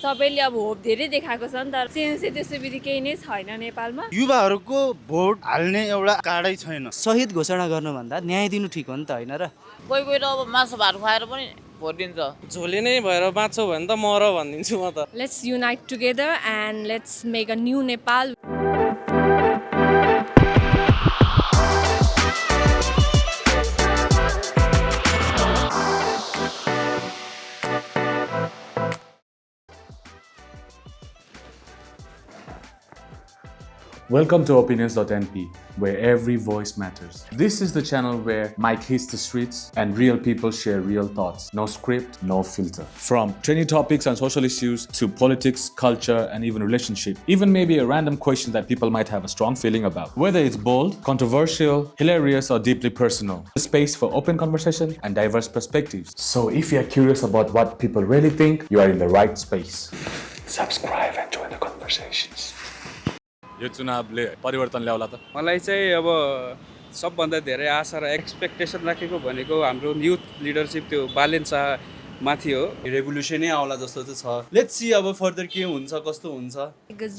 सबैले अब होप धेरै देखाएको छ नि त चेन्ज चाहिँ त्यस्तो विधि केही नै छैन नेपालमा। युवाहरूको भोट हाल्ने एउटा कार्डै छैन। शहीद घोषणा गर्नुभन्दा न्याय दिनु ठिक हो नि त होइन र? कोही कोही त अब मासु भात खुवाएर पनि भोट दिन्छ। झोले नै भएर बाँच्छौ भने त मर भनिदिन्छु म त। Let's unite together and let's make a new Nepal. Welcome to Opinions.np, where every voice matters. This is the channel where Mike hits the streets and real people share real thoughts. No script, no filter. From trending topics and social issues to politics, culture, and even relationship. Even maybe a random question that people might have a strong feeling about. Whether it's bold, controversial, hilarious, or deeply personal. A space for open conversation and diverse perspectives. So if you're curious about what people really think, you are in the right space. Subscribe and join the conversations. यो चुनावले परिवर्तन ल्याउला त? मलाई चाहिँ अब सबभन्दा धेरै आशा र expectation राखेको भनेको हाम्रो युथ लिडरसिप त्यो बालेन शाह माथि हो। रेभोल्युसनै आउला जस्तो चाहिँ छ। लेट्स सी अब फर्दर के हुन्छ कस्तो हुन्छ।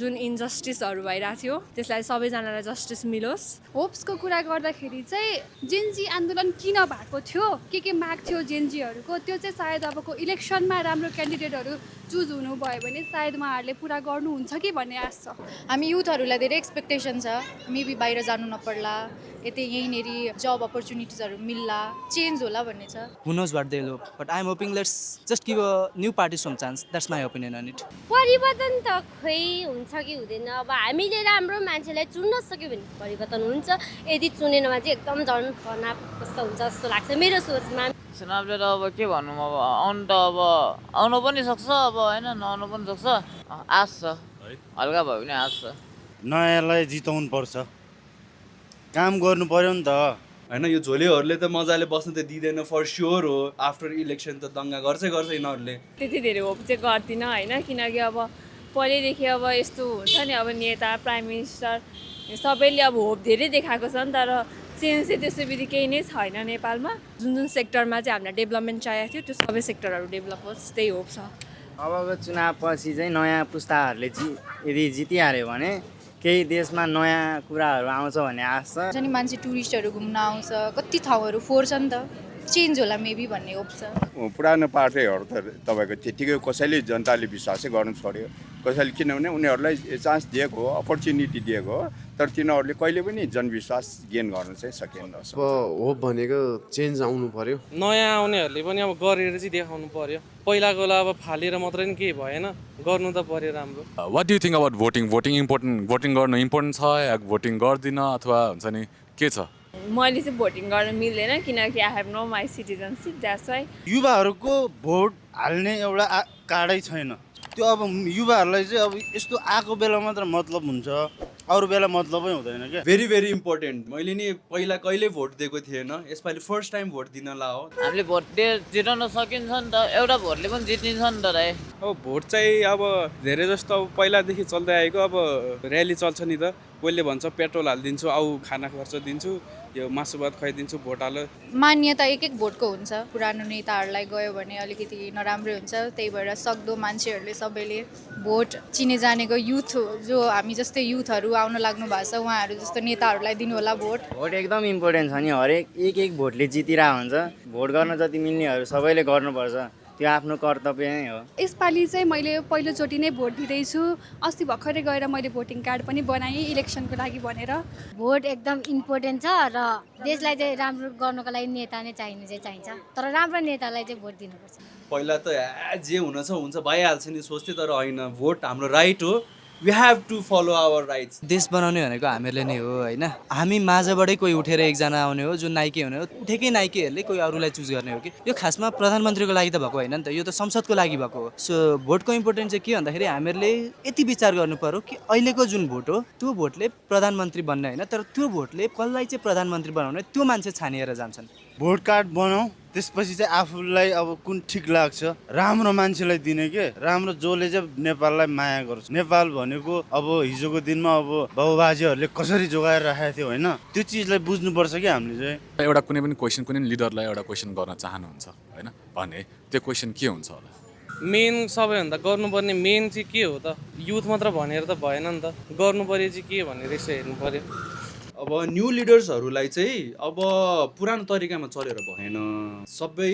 जुन इन्जस्टिसहरू भइरहेको थियो त्यसलाई सबैजनालाई जस्टिस मिलोस्। होप्सको कुरा गर्दाखेरि चाहिँ जेनजी आन्दोलन किन भएको थियो, के माग थियो जेनजीहरूको, त्यो चाहिँ सायद अबको इलेक्सनमा राम्रो क्यान्डिडेटहरू चुज हुनुभयो भने सायद उहाँहरूले पुरा गर्नुहुन्छ कि भन्ने आश छ। हामी युथहरूलाई धेरै एक्सपेक्टेसन छ, मेबी बाहिर जानु नपर्ला, यतै यहीँनेरि जब अपर्च्युनिटिजहरू मिल्ला, चेन्ज होला भन्ने छ। Who knows what they'll hope, but I'm hoping let's just give a new party some chance. That's my opinion on it. परिवर्तन त खै हुन्छ कि हुँदैन, अब हामीले राम्रो मान्छेलाई चुन्न सक्यो भने परिवर्तन हुन्छ, यदि चुनेनमा चाहिँ एकदम झन् तनाव कस्तो हुन्छ जस्तो लाग्छ मेरो सोचमा। चुनावले त अब के भनौँ, अब आउनु त अब आउनु पनि सक्छ, अब होइन नआउनु पनि सक्छ। आश छ, हल्का भयो भने आश छ। नयाँलाई जिताउनु पर्छ, काम गर्नु पर्यो नि त होइन। यो झोलेहरूले त मजाले बस्नु त दिँदैन, फर स्योर हो। आफ्टर इलेक्सन त दङ्गा गर्छ यिनीहरूले। त्यति धेरै होप चाहिँ गर्दिनँ होइन, किनकि अब पहिल्यैदेखि अब यस्तो हुन्छ नि, अब नेता प्राइम मिनिस्टर सबैले अब होप धेरै देखाएको छ नि, तर चेन्ज चाहिँ त्यस्तो विधि केही नै छैन नेपालमा। जुन जुन सेक्टरमा चाहिँ हामीलाई डेभलपमेन्ट चाहिएको थियो त्यो सबै सेक्टरहरू डेभलप होस्, त्यही होप छ। अबको चुनावपछि चाहिँ नयाँ पुस्ताहरूले यदि जितिहाल्यो भने केही देशमा नयाँ कुराहरू आउँछ भन्ने आश छ। अनि मान्छे टुरिस्टहरू घुम्न आउँछ, कति ठाउँहरू फोर्छ नि त, चेन्ज होला मेबी भन्ने होप छ। पुरानो पार्टीहरू त तपाईँको त्यतिकै कसैले जनताले विश्वासै गर्नु छोड्यो, कसैले, किनभने उनीहरूलाई चान्स दिएको हो, अपर्च्युनिटी दिएको हो, तर तिनीहरूले कहिले पनि जनविश्वास गेन गर्न चाहिँ सकेन। अब होप भनेको चेन्ज आउनु पर्यो, नयाँ आउनेहरूले पनि अब गरेर चाहिँ देखाउनु पर्यो। पहिलाकोलाई अब फालेर मात्रै नि केही भएन, गर्नु त पर्यो राम्रो। What do you think about voting? Voting important, voting गर्नु इम्पोर्टेन्ट छ या voting गर्दिन अथवा हुन्छ नि के छ? मैले चाहिँ भोटिङ गर्न मिल्दैन किनकि I have no my citizenship, that's why. युवाहरूको भोट हाल्ने एउटा कार्डै छैन। त्यो अब युवाहरूलाई चाहिँ अब यस्तो आएको बेला मात्र मतलब हुन्छ, अरू बेला मतलबै हुँदैन क्या। Very very important. मैले नि पहिला कहिले भोट दिएको थिएन, यसपालि फर्स्ट टाइम भोट दिन लाओ। हामीले भोट जिताउन सकिन्छ नि त, एउटा भोटले पनि जितिन्छ नि त भाइ। अब भोट चाहिँ अब धेरै जस्तो अब पहिलादेखि चल्दै आएको, अब र्याली चल्छ नि त, कोहीले भन्छ पेट्रोल हालिदिन्छु, आऊ खाना खर्च दिन्छु, यो मासु भात खुवाइदिन्छु, भोट हाल। मान्यता एक एक भोटको हुन्छ, पुरानो नेताहरूलाई गयो भने अलिकति नराम्रै हुन्छ, त्यही भएर सक्दो मान्छेहरूले सबैले भोट चिने जानेको युथ जो हामी जस्तै युथहरू आउन लाग्नु भएको छ उहाँहरू जस्तो नेताहरूलाई दिनु होला भोट। भोट एकदम इम्पोर्टेन्ट छ नि, हरेक एक भोटले जितिरहेको हुन्छ। भोट गर्न जति मिल्नेहरू सबैले गर्नुपर्छ, त्यो आफ्नो कर्तव्य नै हो। यसपालि चाहिँ मैले पहिलोचोटि नै भोट दिँदैछु। अस्ति भर्खरै गएर मैले भोटिङ कार्ड पनि बनाएँ इलेक्सनको लागि भनेर। भोट एकदम इम्पोर्टेन्ट छ र देशलाई चाहिँ राम्रो गर्नको लागि नेता नै चाहिन्छ, तर राम्रो नेतालाई चाहिँ भोट दिनुपर्छ। पहिला त जे हुन छ हुन्छ, भइहाल्छ नि सोच्थेँ, तर होइन, भोट हाम्रो राइट हो। We have to follow our rights. देश बनाउने भनेको हामीहरूले नै हो होइन, हामी माझबाटै कोही उठेर एकजना आउने हो, जुन नाइके हुने हो, उठेकै नाइकेहरूले कोही अरूलाई चुज गर्ने हो कि। यो खासमा प्रधानमन्त्रीको लागि त भएको होइन नि त, यो त संसदको लागि भएको हो। सो भोटको इम्पोर्टेन्स चाहिँ के भन्दाखेरि हामीहरूले यति विचार गर्नु पर्यो कि अहिलेको जुन भोट हो त्यो भोटले प्रधानमन्त्री बन्ने होइन, तर त्यो भोटले कसलाई चाहिँ प्रधानमन्त्री बनाउने त्यो मान्छे छानिएर जान्छन्। भोट कार्ड बनाऊ, त्यसपछि चाहिँ आफूलाई अब कुन ठिक लाग्छ राम्रो मान्छेलाई दिने के, राम्रो जसले चाहिँ नेपाललाई माया गर्छ। नेपाल भनेको अब हिजोको दिनमा अब बाबुबाजेहरूले कसरी जोगाएर राखेको थियो होइन, त्यो चिजलाई बुझ्नुपर्छ कि हामीले चाहिँ। एउटा कुनै पनि क्वेसन, कुनै लिडरलाई एउटा क्वेसन गर्न चाहनुहुन्छ होइन भने त्यो क्वेसन के हुन्छ होला? मेन सबैभन्दा गर्नुपर्ने मेन चाहिँ के हो त युथ मात्र भनेर त भएन नि त गर्नु पर्यो चाहिँ के भनेर यसो हेर्नु पर्यो अब न्यू लिडर्सहरूलाई चाहिँ अब पुरानो तरिकामा चलेर भएन सबै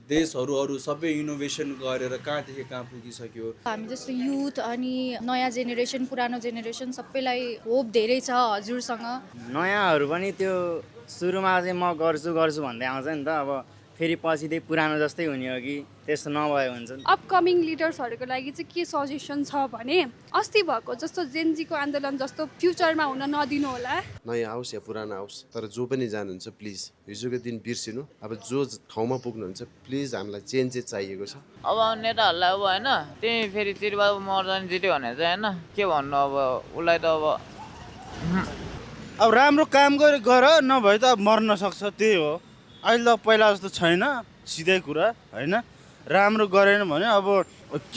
देशहरू अरू सबै इनोभेसन गरेर कहाँदेखि कहाँ पुगिसक्यो हामी जस्तो युथ अनि नयाँ जेनेरेसन पुरानो जेनेरेसन सबैलाई होप धेरै छ हजुरसँग नयाँहरू पनि त्यो सुरुमा चाहिँ म गर्छु गर्छु भन्दै आउँछ नि त अब फेरि पछि त्यही पुरानो जस्तै हुने हो कि त्यस्तो नभए हुन्छ अपकमिङ लिडर्सहरूको लागि चाहिँ के सजेसन छ भने अस्ति भएको जस्तो जेनजीको आन्दोलन जस्तो फ्युचरमा हुन नदिनु होला नयाँ आओस् या पुरानो आओस् तर जो पनि जानुहुन्छ प्लिज हिजोको दिन बिर्सिनु अब जो ठाउँमा पुग्नुहुन्छ प्लिज हामीलाई चेन्ज चाहिँ चाहिएको छ अब नेताहरूलाई अब होइन त्यही फेरि चिरबहादुर मर्दानी जित्यो भने चाहिँ होइन के भन्नु अब उसलाई त अब राम्रो काम गर नभए त अब मर्न सक्छ त्यही हो अहिले त पहिला जस्तो छैन सिधै कुरा होइन राम्रो गरेन भने अब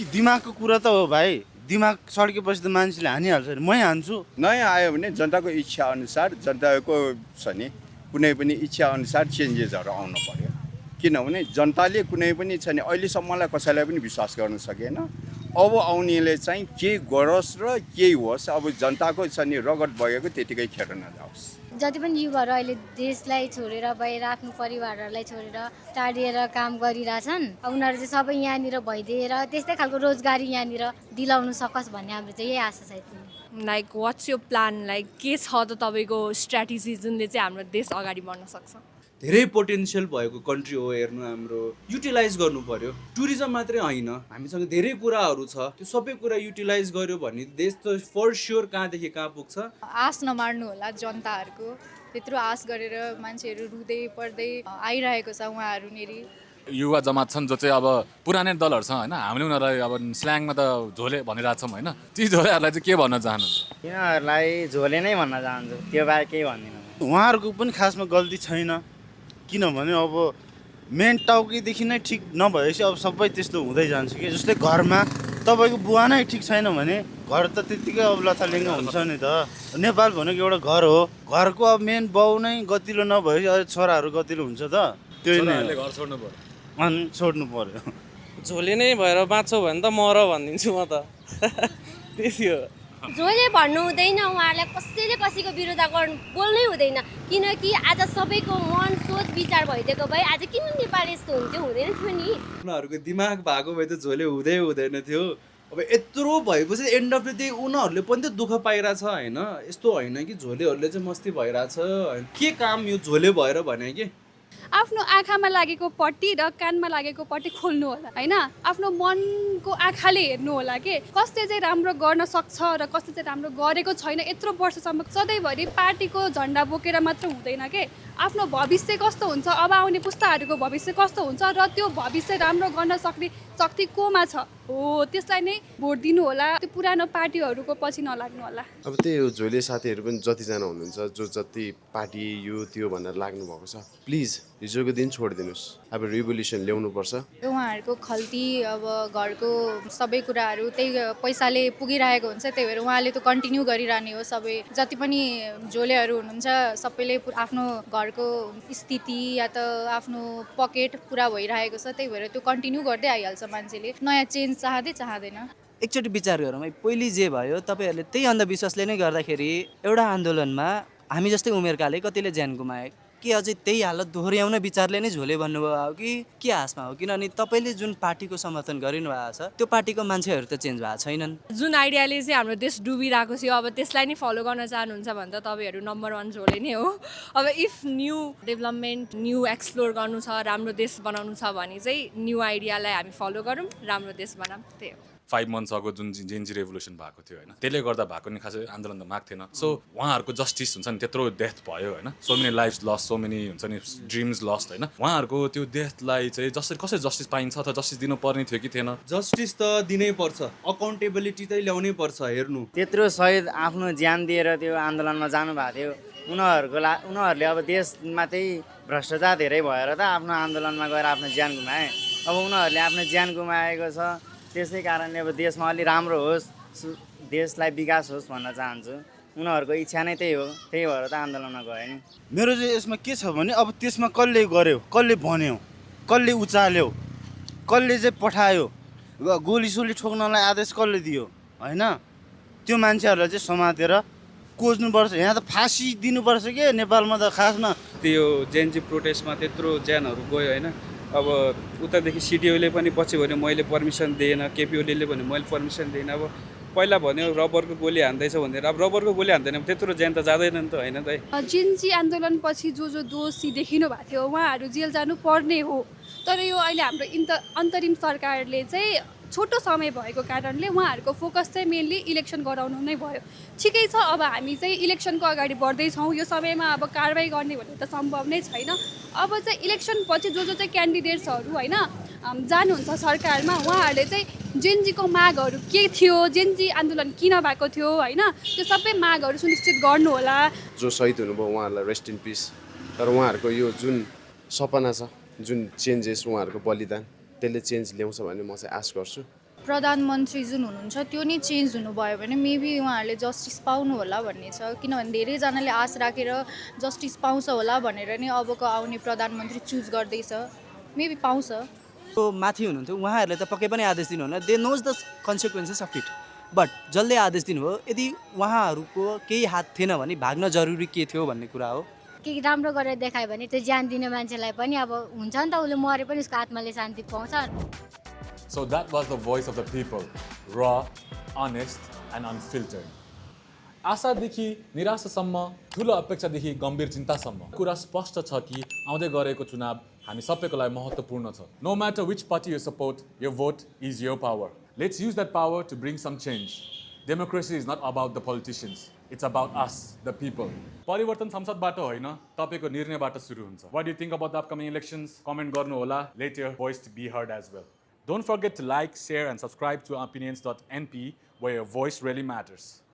दिमागको कुरा त हो भाइ दिमाग सड्केपछि त मान्छेले हानिहाल्छ नि मै हान्छु नयाँ आयो भने जनताको इच्छा अनुसार जनताको छ नि कुनै पनि इच्छा अनुसार चेन्जेसहरू आउनु पर्यो किनभने जनताले कुनै पनि छ नि अहिलेसम्मलाई कसैलाई पनि विश्वास गर्न सकेन अब आउनेले चाहिँ के गरोस् र केही होस् अब जनताको छ नि रगत बगेको त्यतिकै खेर नजाओस् जति पनि युवाहरू अहिले देशलाई छोडेर बाहिर आफ्नो परिवारहरूलाई छोडेर टाढिएर काम गरिरहेछन् उनीहरू चाहिँ सबै यहाँनिर भइदिएर त्यस्तै खालको रोजगारी यहाँनिर दिलाउनु सकोस् भन्ने हाम्रो चाहिँ यही आशा छ लाइक वाट्स यो प्लान लाइक के छ त तपाईँको स्ट्राटेजी जुनले चाहिँ हाम्रो देश अगाडि बढ्न सक्छ धेरै पोटेन्सियल भएको कन्ट्री हो हेर्नु हाम्रो युटिलाइज गर्नु पर्यो टुरिज्म मात्रै होइन हामीसँग धेरै कुराहरू छ त्यो सबै कुरा युटिलाइज गर्यो भने देश त फर स्योर कहाँदेखि कहाँ पुग्छ आश नमार्नु होला जनताहरूको त्यत्रो आश गरेर मान्छेहरू रुँदै पढ्दै आइरहेको छ उहाँहरूनेरि युवा जमात छन् जो चाहिँ अब पुरानै दलहरू छ होइन हामीले उनीहरूलाई अब स्ल्याङमा त झोले भनिरहेको छौँ होइन ती झोलेहरूलाई चाहिँ के भन्न चाहनुहुन्छ तिनीहरूलाई झोले नै भन्न चाहन्छु त्यो बाहेक केही भन्दिनँ उहाँहरूको पनि खासमा गल्ती छैन किनभने अब मेन टाउकीदेखि नै ठिक नभएपछि अब सबै त्यस्तो हुँदै जान्छ कि जस्तै घरमा तपाईँको बुवा नै ठिक छैन भने घर त त्यत्तिकै अब लथालिङ्ग हुन्छ नि त नेपाल भनेको एउटा घर हो घरको अब मेन बाउ नै गतिलो नभएपछि छोराहरू गतिलो हुन्छ त त्यही नै घर छोड्नु पर्यो अनि छोड्नु पर्यो झोले नै भएर बाँच्छौ भने त मर भनिदिन्छु म त त्यति हो जोले भन्नु हुँदैन उहाँहरूलाई कसैले कसैको विरोध बोल्नै हुँदैन किनकि आज सबैको मन सोच विचार भइदिएको भए आज किन नेपाल यस्तो हुन्थ्यो हुँदैन थियो नि उनीहरूको दिमाग भएको भए त झोले हुँदैन थियो अब यत्रो भएपछि एन्ड अफ द डे उनीहरूले पनि त दुःख पाइरहेछ होइन यस्तो होइन कि झोलेहरूले चाहिँ मस्ती भइरहेछ के काम यो झोले भएर भने कि आफ्नो आँखामा लागेको पट्टी र कानमा लागेको पट्टी खोल्नु होला होइन आफ्नो मनको आँखाले हेर्नु होला कि कसले चाहिँ राम्रो गर्न सक्छ र कसले चाहिँ राम्रो गरेको छैन यत्रो वर्षसम्म सधैँभरि पार्टीको झन्डा बोकेर मात्र हुँदैन के आफ्नो भविष्य कस्तो हुन्छ अब आउने पुस्ताहरूको भविष्य कस्तो हुन्छ र त्यो भविष्य राम्रो गर्न सक्ने शक्ति कोमा छ हो त्यसलाई नै भोट दिनु होला त्यो पुरानो पार्टीहरूको पछि नलाग्नु होला अब त्यही हो झोले साथीहरू पनि जतिजना हुनुहुन्छ जो जति पार्टी यो त्यो भनेर लाग्नु भएको छ प्लिज हिजोको दिन छोडिदिनुहोस् अब रिभोल्युसन ल्याउनुपर्छ उहाँहरूको खल्ती अब घरको सबै कुराहरू त्यही पैसाले पुगिरहेको हुन्छ त्यही भएर उहाँले त कन्टिन्यू गरिरहने हो सबै जति पनि झोलेहरू हुनुहुन्छ सबैले आफ्नो घरको स्थिति या त आफ्नो पकेट पुरा भइरहेको छ त्यही भएर त्यो कन्टिन्यू गर्दै आइहाल्छ मान्छेले नयाँ चेन्ज चाहँदैन एकचोटि विचार गरौँ है पहिले जे भयो तपाईँहरूले त्यही अन्धविश्वासले नै गर्दाखेरि एउटा आन्दोलनमा हामी जस्तै उमेरकाले कतिले ज्यान गुमाए के अझै त्यही हालत दोहोऱ्याउने विचारले नै झोले भन्नुभयो हो कि के आशमा हो किनभने तपाईँले जुन पार्टीको समर्थन गरिनु भएको छ त्यो पार्टीको मान्छेहरू त चेन्ज भएको छैनन् जुन आइडियाले चाहिँ हाम्रो देश डुबिरहेको थियो अब त्यसलाई नै फलो गर्न चाहनुहुन्छ भने त तपाईँहरू नम्बर 1 झोले नै हो अब if new development new explore गर्नु छ राम्रो देश बनाउनु छ भने चाहिँ न्यू आइडियालाई हामी फलो गरौँ राम्रो देश बनाऊँ त्यही हो 5 months अगो जुन जेन्जी रेभोल्युसन भएको थियो होइन त्यसले गर्दा भएको नि खासै आन्दोलन त माग थिएन सो उहाँहरूको जस्टिस हुन्छ नि त्यत्रो डेथ भयो होइन so many lifes lost so many हुन्छ नि ड्रिम्स लस्ट होइन उहाँहरूको त्यो डेथलाई चाहिँ कसरी जस्टिस पाइन्छ अथवा जस्टिस दिनु पर्ने थियो कि थिएन जस्टिस त दिनै पर्छ अकाउन्टेबिलिटी त ल्याउनै पर्छ हेर्नु त्यत्रो सहिद आफ्नो ज्यान दिएर त्यो आन्दोलनमा जानुभएको थियो उनीहरूले अब देशमा त्यही भ्रष्टाचार धेरै भएर त आफ्नो आन्दोलनमा गएर आफ्नो ज्यान गुमाए अब उनीहरूले आफ्नो ज्यान गुमाएको छ त्यसै कारणले अब देशमा अलि राम्रो होस् देशलाई विकास होस् भन्न चाहन्छु उनीहरूको इच्छा नै त्यही हो त्यही भएर त आन्दोलनमा गयो नि मेरो चाहिँ यसमा के छ भने अब त्यसमा कसले गर्यो कसले भन्यो कसले उचाल्यो कसले चाहिँ पठायो गोलीसोली ठोक्नलाई आदेश कसले दियो होइन त्यो मान्छेहरूलाई चाहिँ समातेर कोच्नुपर्छ यहाँ त फाँसी दिनुपर्छ के नेपालमा त खासमा त्यो जेएनजी प्रोटेस्टमा त्यत्रो ज्यानहरू गयो होइन अब उतादेखि सिडिओले पनि पछि भन्यो मैले पर्मिसन दिएन केपी ओलीले भन्यो मैले पर्मिसन दिएन अब पहिला भन्यो रबरको गोली हान्दैछ भनेर अब रबरको गोली हान्दैन त्यत्रो ज्यान त जाँदैन नि त होइन त जिन्जी आन्दोलनपछि जो दोषी देखिनु भएको थियो उहाँहरू जेल जानु पर्ने हो तर यो अहिले हाम्रो अन्तरिम सरकारले चाहिँ छोटो समय भएको कारणले उहाँहरूको फोकस चाहिँ मेनली इलेक्सन गराउनु नै भयो ठिकै छ अब हामी चाहिँ इलेक्सनको अगाडि बढ्दैछौँ यो समयमा अब कारवाही गर्ने भन्ने त सम्भव नै छैन अब चाहिँ इलेक्सन पछि जो चाहिँ क्यान्डिडेट्सहरू होइन जानुहुन्छ सरकारमा उहाँहरूले चाहिँ जेनजीको मागहरू के थियो जेनजी आन्दोलन किन भएको थियो होइन त्यो सबै मागहरू सुनिश्चित गर्नुहोला जो शहीद हुनुभयो उहाँहरूलाई रेस्ट इन पिस तर उहाँहरूको यो जुन सपना छ जुन चेन्जेस उहाँहरूको बलिदान त्यसले चेन्ज ल्याउँछ भन्ने म चाहिँ आश गर्छु प्रधानमन्त्री जुन हुनुहुन्छ त्यो नै चेन्ज हुनुभयो भने मेबी उहाँहरूले जस्टिस पाउनु होला भन्ने छ किनभने धेरैजनाले आश राखेर जस्टिस पाउँछ होला भनेर नै अबको आउने प्रधानमन्त्री चुज गर्दैछ मेबी पाउँछ त्यो माथि हुनुहुन्थ्यो उहाँहरूले त पक्कै पनि आदेश दिनुहुन्न they knows the consequences of it but जसले आदेश दिनुभयो यदि उहाँहरूको केही हात थिएन भने भाग्न जरुरी के थियो भन्ने कुरा हो केही राम्रो गरेर देखायो भने त्यो ज्यान दिने मान्छेलाई पनि अब हुन्छ नि त उसले मरे पनि उसको आत्माले शान्ति पाउँछ So that was the voice of the people, raw, honest and unfiltered. आशादेखि निराशासम्म ठुलो अपेक्षादेखि गम्भीर चिन्तासम्म कुरा स्पष्ट छ कि आउँदै गरेको चुनाव हामी सबैको लागि महत्त्वपूर्ण छ. No matter which party you support, your vote is your power. Let's use that power to bring some change. Democracy is not about the politicians. It's about us, the people. परिवर्तन संसदबाट होइन तपाईको निर्णयबाट सुरु हुन्छ. What do you think about the upcoming elections? Comment गर्नु होला. Let your voice be heard as well. Don't forget to like, share and subscribe to opinions.np where your voice really matters.